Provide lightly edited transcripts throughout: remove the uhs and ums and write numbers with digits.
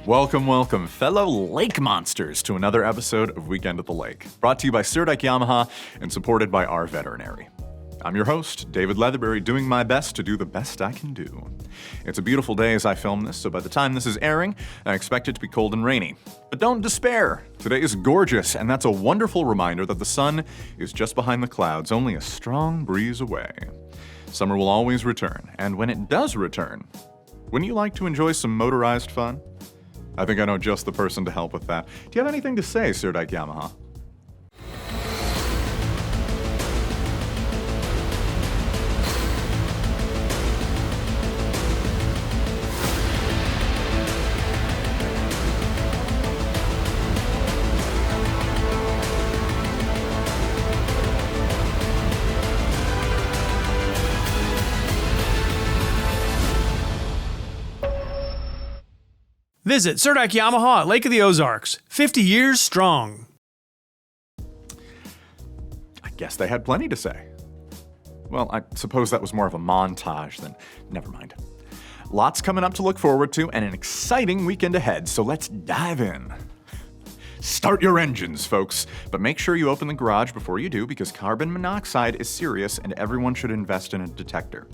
Welcome, fellow lake monsters, to another episode of Weekend at the Lake, brought to you by Surdike Yamaha and supported by our veterinary. I'm your host, David Leatherberry, doing my best to do the best I can do. It's a beautiful day as I film this, so by the time this is airing, I expect it to be cold and rainy. But don't despair! Today is gorgeous, and that's a wonderful reminder that the sun is just behind the clouds, only a strong breeze away. Summer will always return, and when it does return, wouldn't you like to enjoy some motorized fun? I think I know just the person to help with that. Do you have anything to say, Surdike Yamaha? Visit Surdike Yamaha at Lake of the Ozarks, 50 years strong. I guess they had plenty to say. Well, I suppose that was more of a montage than... Never mind. Lots coming up to look forward to and an exciting weekend ahead, so let's dive in. Start your engines, folks, but make sure you open the garage before you do because carbon monoxide is serious and everyone should invest in a detector.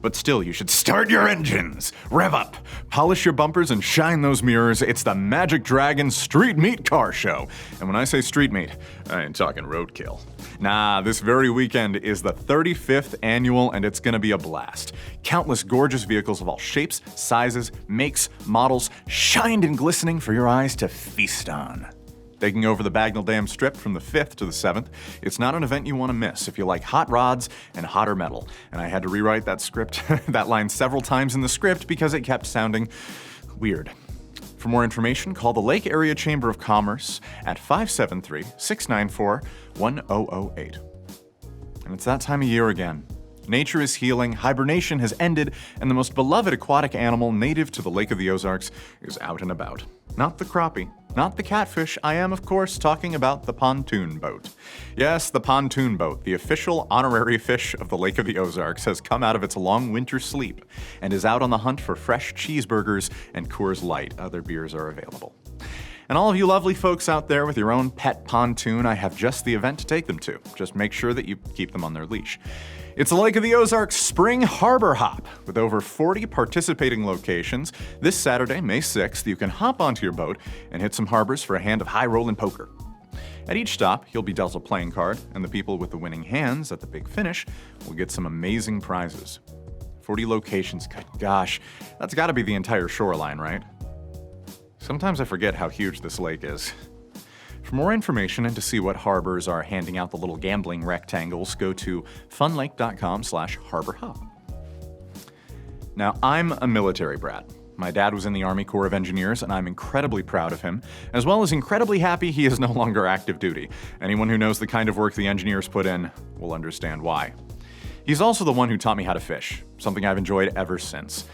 But still, you should start your engines! Rev up! Polish your bumpers and shine those mirrors. It's the Magic Dragon Street Meet Car Show. And when I say street meet, I ain't talking roadkill. Nah, this very weekend is the 35th annual and it's gonna be a blast. Countless gorgeous vehicles of all shapes, sizes, makes, models, shined and glistening for your eyes to feast on. Taking over the Bagnell Dam Strip from the 5th to the 7th, it's not an event you want to miss if you like hot rods and hotter metal. And I had to rewrite that script, that line several times in the script because it kept sounding weird. For more information, call the Lake Area Chamber of Commerce at 573-694-1008. And it's that time of year again. Nature is healing, hibernation has ended, and the most beloved aquatic animal native to the Lake of the Ozarks is out and about. Not the crappie, not the catfish, I am, of course, talking about the pontoon boat. Yes, the pontoon boat, the official honorary fish of the Lake of the Ozarks, has come out of its long winter sleep and is out on the hunt for fresh cheeseburgers and Coors Light. Other beers are available. And all of you lovely folks out there with your own pet pontoon, I have just the event to take them to. Just make sure that you keep them on their leash. It's the Lake of the Ozarks Spring Harbor Hop. With over 40 participating locations, this Saturday, May 6th, you can hop onto your boat and hit some harbors for a hand of high-rollin' poker. At each stop, you'll be dealt a playing card, and the people with the winning hands at the big finish will get some amazing prizes. 40 locations, good gosh, that's gotta be the entire shoreline, right? Sometimes I forget how huge this lake is. For more information and to see what harbors are handing out the little gambling rectangles, go to funlake.com/harborhop. Now, I'm a military brat. My dad was in the Army Corps of Engineers, and I'm incredibly proud of him, as well as incredibly happy he is no longer active duty. Anyone who knows the kind of work the engineers put in will understand why. He's also the one who taught me how to fish, something I've enjoyed ever since.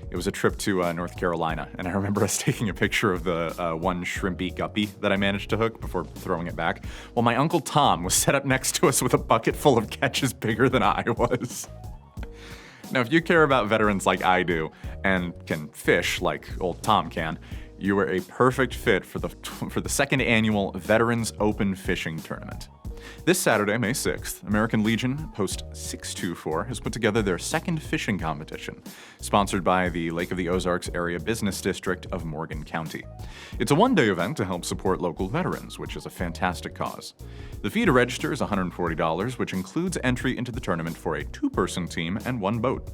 It was a trip to North Carolina, and I remember us taking a picture of the one shrimpy guppy that I managed to hook before throwing it back, while my Uncle Tom was set up next to us with a bucket full of catches bigger than I was. Now, if you care about veterans like I do, and can fish like old Tom can, you are a perfect fit for the second annual Veterans Open Fishing Tournament. This Saturday, May 6th, American Legion Post 624 has put together their second fishing competition, sponsored by the Lake of the Ozarks Area Business District of Morgan County. It's a one-day event to help support local veterans, which is a fantastic cause. The fee to register is $140, which includes entry into the tournament for a two-person team and one boat.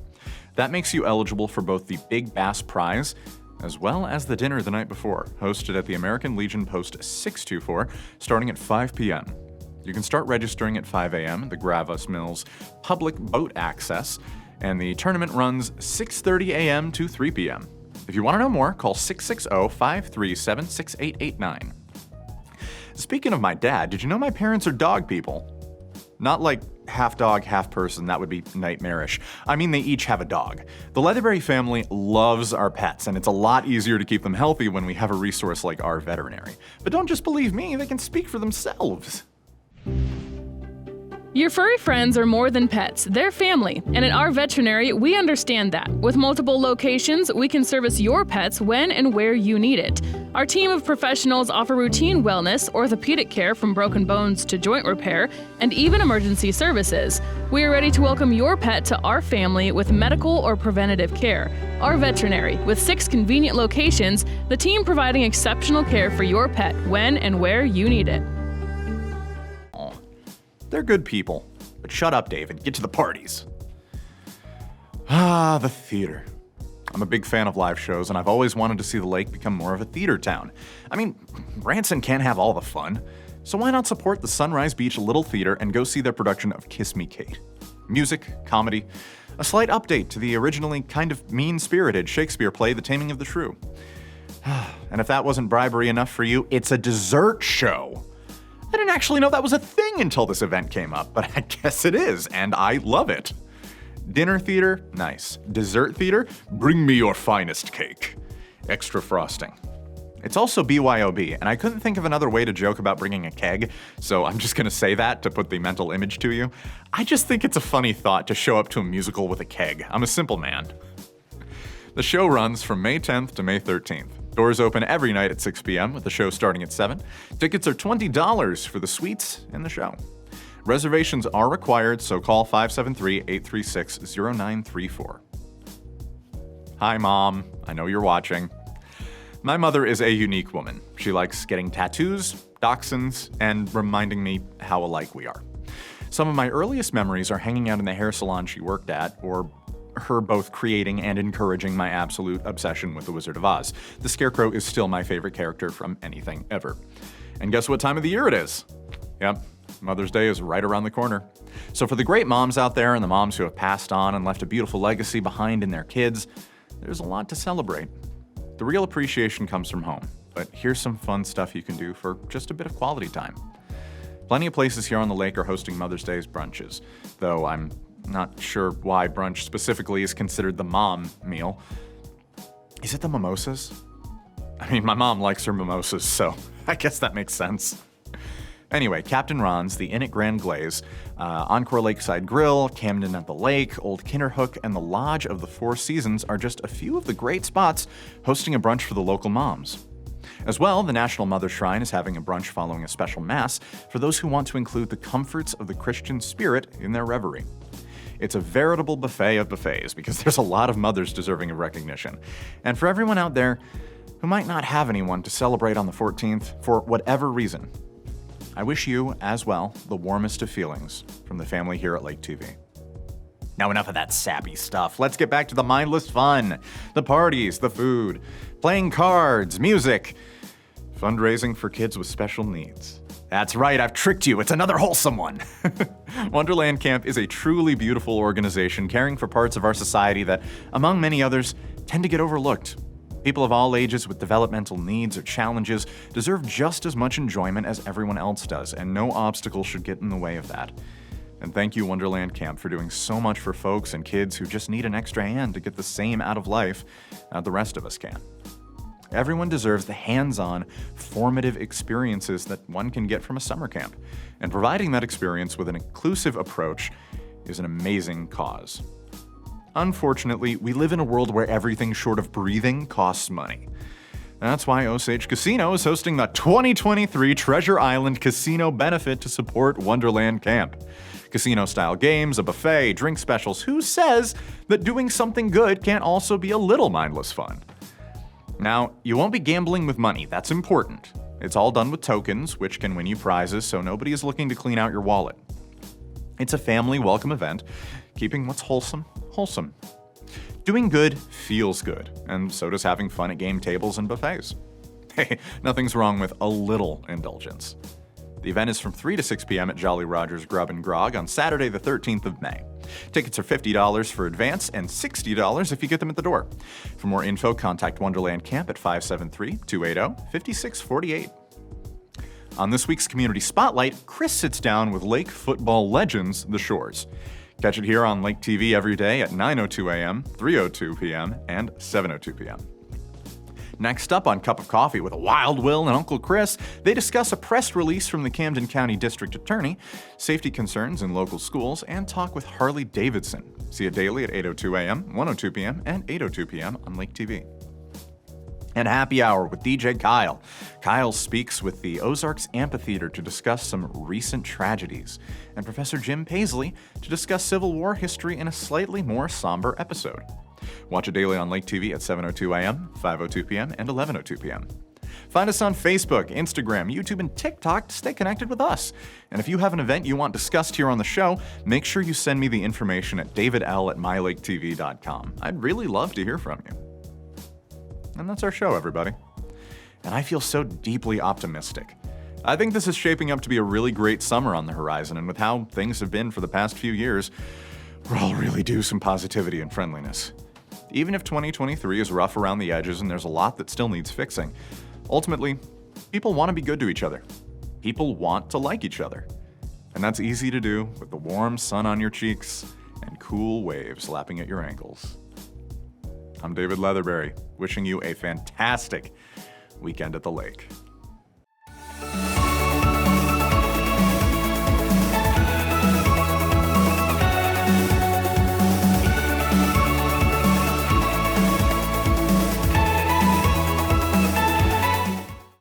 That makes you eligible for both the Big Bass Prize as well as the dinner the night before, hosted at the American Legion Post 624, starting at 5 p.m. You can start registering at 5 a.m. at the Gravus Mills Public Boat Access, and the tournament runs 6:30 a.m. to 3 p.m. If you want to know more, call 660-537-6889. Speaking of my dad, did you know my parents are dog people? Not like half dog, half person, that would be nightmarish. I mean, they each have a dog. The Leatherberry family loves our pets, and it's a lot easier to keep them healthy when we have a resource like our veterinary. But don't just believe me, they can speak for themselves. Your furry friends are more than pets, they're family, and at our veterinary, we understand that. With multiple locations, we can service your pets when and where you need it. Our team of professionals offer routine wellness, orthopedic care from broken bones to joint repair, and even emergency services. We are ready to welcome your pet to our family with medical or preventative care. Our veterinary, with 6 convenient locations, the team providing exceptional care for your pet when and where you need it. They're good people. But shut up, David. Get to the parties. The theater. I'm a big fan of live shows, and I've always wanted to see the lake become more of a theater town. I mean, Branson can't have all the fun. So why not support the Sunrise Beach Little Theater and go see their production of Kiss Me, Kate? Music, comedy, a slight update to the originally kind of mean-spirited Shakespeare play, The Taming of the Shrew. And if that wasn't bribery enough for you, it's a dessert show. I didn't actually know that was a thing until this event came up, but I guess it is, and I love it. Dinner theater? Nice. Dessert theater? Bring me your finest cake. Extra frosting. It's also BYOB, and I couldn't think of another way to joke about bringing a keg, so I'm just gonna say that to put the mental image to you. I just think it's a funny thought to show up to a musical with a keg. I'm a simple man. The show runs from May 10th to May 13th. Doors open every night at 6 p.m. with the show starting at 7. Tickets are $20 for the suites and the show. Reservations are required, so call 573-836-0934. Hi, Mom. I know you're watching. My mother is a unique woman. She likes getting tattoos, dachshunds, and reminding me how alike we are. Some of my earliest memories are hanging out in the hair salon she worked at, or her both creating and encouraging my absolute obsession with The Wizard of Oz. The Scarecrow is still my favorite character from anything ever. And guess what time of the year it is? Yep, Mother's Day is right around the corner. So for the great moms out there and the moms who have passed on and left a beautiful legacy behind in their kids, there's a lot to celebrate. The real appreciation comes from home, but here's some fun stuff you can do for just a bit of quality time. Plenty of places here on the lake are hosting Mother's Day's brunches, though I'm not sure why brunch specifically is considered the mom meal. Is it the mimosas? I mean, my mom likes her mimosas, so I guess that makes sense. Anyway, Captain Ron's, the Inn at Grand Glaze, Encore Lakeside Grill, Camden at the Lake, Old Kinderhook, and the Lodge of the Four Seasons are just a few of the great spots hosting a brunch for the local moms. As well, the National Mother Shrine is having a brunch following a special mass for those who want to include the comforts of the Christian spirit in their reverie. It's a veritable buffet of buffets because there's a lot of mothers deserving of recognition. And for everyone out there who might not have anyone to celebrate on the 14th for whatever reason, I wish you, as well, the warmest of feelings from the family here at Lake TV. Now enough of that sappy stuff. Let's get back to the mindless fun. The parties, the food, playing cards, music, fundraising for kids with special needs. That's right, I've tricked you. It's another wholesome one. Wonderland Camp is a truly beautiful organization caring for parts of our society that, among many others, tend to get overlooked. People of all ages with developmental needs or challenges deserve just as much enjoyment as everyone else does, and no obstacle should get in the way of that. And thank you, Wonderland Camp, for doing so much for folks and kids who just need an extra hand to get the same out of life that the rest of us can. Everyone deserves the hands-on, formative experiences that one can get from a summer camp, and providing that experience with an inclusive approach is an amazing cause. Unfortunately, we live in a world where everything short of breathing costs money. That's why Osage Casino is hosting the 2023 Treasure Island Casino Benefit to support Wonderland Camp. Casino-style games, a buffet, drink specials. Who says that doing something good can't also be a little mindless fun? Now, you won't be gambling with money, that's important. It's all done with tokens, which can win you prizes, so nobody is looking to clean out your wallet. It's a family welcome event, keeping what's wholesome, wholesome. Doing good feels good, and so does having fun at game tables and buffets. Hey, nothing's wrong with a little indulgence. The event is from 3 to 6 p.m. at Jolly Roger's Grub and Grog on Saturday the 13th of May. Tickets are $50 for advance and $60 if you get them at the door. For more info, contact Wonderland Camp at 573-280-5648. On this week's Community Spotlight, Chris sits down with Lake football legends, the Shores. Catch it here on Lake TV every day at 9:02 a.m., 3:02 p.m., and 7:02 p.m. Next up on Cup of Coffee with Wild Will and Uncle Chris, they discuss a press release from the Camden County District Attorney, safety concerns in local schools, and talk with Harley Davidson. See it daily at 8:02 a.m., 1:02 p.m., and 8:02 p.m. on Lake TV. And Happy Hour with DJ Kyle. Kyle speaks with the Ozarks Amphitheater to discuss some recent tragedies, and Professor Jim Paisley to discuss Civil War history in a slightly more somber episode. Watch it daily on Lake TV at 7:02 a.m., 5:02 p.m., and 11:02 p.m. Find us on Facebook, Instagram, YouTube, and TikTok to stay connected with us. And if you have an event you want discussed here on the show, make sure you send me the information at davidl@mylaketv.com. I'd really love to hear from you. And that's our show, everybody. And I feel so deeply optimistic. I think this is shaping up to be a really great summer on the horizon, and with how things have been for the past few years, we're all really due some positivity and friendliness. Even if 2023 is rough around the edges and there's a lot that still needs fixing, ultimately, people want to be good to each other. People want to like each other. And that's easy to do with the warm sun on your cheeks and cool waves lapping at your ankles. I'm David Leatherberry, wishing you a fantastic weekend at the lake.